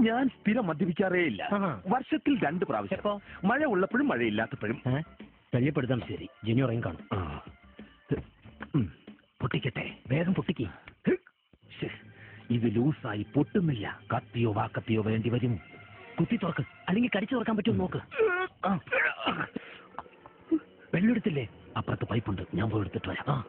ഞാൻ സ്ഥിരം മദ്യപിക്കാറേ ഇല്ല. വർഷത്തിൽ 2 പ്രാവശ്യം. മഴ ഉള്ളപ്പോഴും മഴയില്ലാത്തപ്പോഴും. ശല്യപ്പെടുത്താം. ശരി, ജെനി ഉറങ്ങി കാണും. പൊട്ടിക്കട്ടെ, വേഗം പൊട്ടിക്കേ. ഇത് ലൂസായി പൊട്ടുന്നില്ല. കത്തിയോ വാക്കത്തിയോ വേണ്ടി വരും. കുത്തി തുറക്ക്, അല്ലെങ്കിൽ കടിച്ചു തുറക്കാൻ പറ്റുമോ നോക്ക്. വെള്ളെടുത്തില്ലേ? അപ്പുറത്ത് പൈപ്പുണ്ട്, ഞാൻ പോയി എടുത്തിട്ട് വരാം.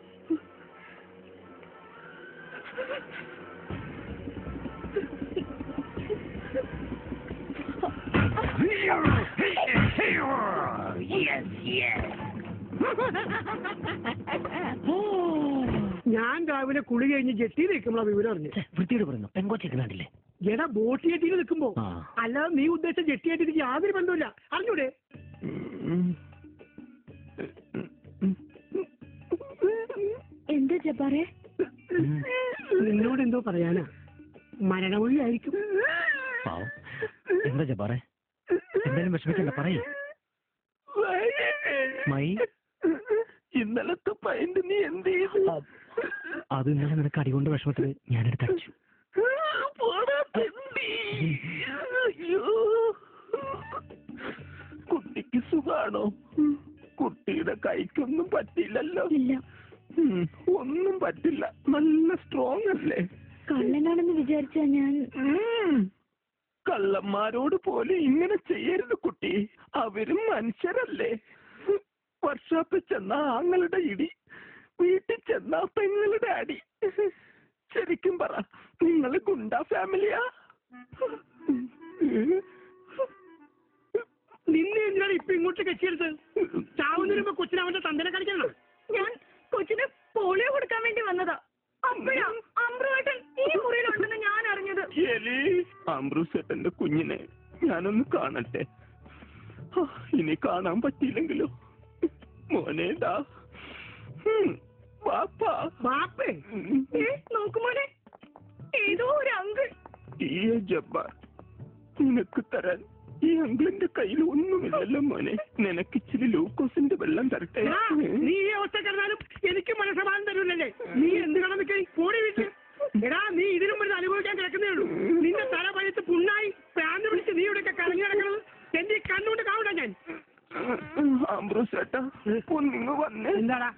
ഞാൻ രാവിലെ കുളി കഴിഞ്ഞ് ജെട്ടിയിൽ നിൽക്കുമ്പോഴാ വിവരം അറിഞ്ഞു. വൃത്തിയോട് പറയുന്നു, പെങ്കോച്ചേക്ക് നാട്ടില്ലേ? എടാ ബോട്ട് ജെട്ടിയിൽ നിൽക്കുമ്പോ. അല്ലാതെ നീ ഉദ്ദേശിച്ച ജെട്ടിയായിട്ട് എനിക്ക് യാതൊരു ബന്ധമില്ല, അറിഞ്ഞൂടെ? എന്താ ജബ്ബാറേ? നിന്നോട് എന്തോ പറയാനാ. മരണമൊഴിയായിരിക്കും. എന്താ ജബ്ബാറേ? എന്തായാലും വിഷമിക്കണ്ട, പറയേ. മൈ, ഇന്നലത്തെ പൈന്റ് നീ എന്ത് ചെയ്തു? അത് ഇന്നലെ നിനക്ക് അടികൊണ്ട് വിഷമത്തിൽ ഞാനെടുത്ത് അടിച്ചു. കുട്ടിക്ക് സുഖാണോ? കുട്ടിയുടെ കൈക്കൊന്നും പറ്റില്ലല്ലോ? ഇല്ല, ഒന്നും പറ്റില്ല. നല്ല സ്ട്രോങ് അല്ലേ? കള്ളനാണെന്ന് വിചാരിച്ചാ ഞാൻ. കള്ളന്മാരോട് പോലും ഇങ്ങനെ ചെയ്യരുത് കുട്ടി. അവരും മനുഷ്യരല്ലേ? വർക്ക്ഷോപ്പിൽ ചെന്ന ആങ്ങളുടെ ഇടി, വീട്ടിൽ ചെന്ന പെങ്ങളുടെ അടി. ശരിക്കും പറ, നിങ്ങൾ ഗുണ്ടാ ഫാമിലിയാ? നിന്നെ എന്തിനാണ് ഇപ്പൊ ഇങ്ങോട്ട് കെട്ടിയെടുത്ത്? ചാവുന്നതിന് മുമ്പ് കൊച്ചിനെ അവന്റെ തന്തനെ കളിക്കണം. ഞാൻ കൊച്ചിന് പോളിയോ കൊടുക്കാൻ വേണ്ടി വന്നതാ. അപ്പോഴാ അമ്രുവേട്ടൻ ഈ മുറിയിലുണ്ടെന്ന് ഞാൻ അറിഞ്ഞത്. അമ്രുസേട്ടന്റെ കുഞ്ഞിനെ ഞാനൊന്ന് കാണട്ടെ. ഇനി കാണാൻ പറ്റിയില്ലെങ്കിലോ? മോനേതാ വാപ്പാ? ബാപ്പേ? നോക്കുമോനെ, ഏതോ ഒരു അങ്കിൾ. ജബ്ബാർ, നിനക്ക് തരാൻ ഈ അങ്കിളിന്റെ കയ്യിൽ ഒന്നുമില്ലല്ലോ മോനെ. നിനക്ക് ഇച്ചിരി ലൂക്കോസിന്റെ വെള്ളം തരട്ടെ? നീ ഈ അവസ്ഥ കിടന്നാലും എനിക്ക് മനസ്സമാനം തരൂല്ലേ? നീ എന്ത് കടന്നിട്ട് കൂടി വീട്ടിൽ? എടാ, നീ ഇതിനും ഒരു അനുഭവിക്കാൻ കിടക്കുന്നേ ഉള്ളൂ. നിന്റെ തല പഴുത്ത് പുണ്ണായി പ്രാന്ത് പിടിച്ച് നീ ഇവിടെയൊക്കെ കറങ്ങി കിടക്കുന്നത് എന്റെ കണ്ണുകൊണ്ട് കാണൂടാ ഞാൻ. അമ്രുസേട്ടാ, ഒന്നിങ്ങ് വന്നേ. എന്താടാ?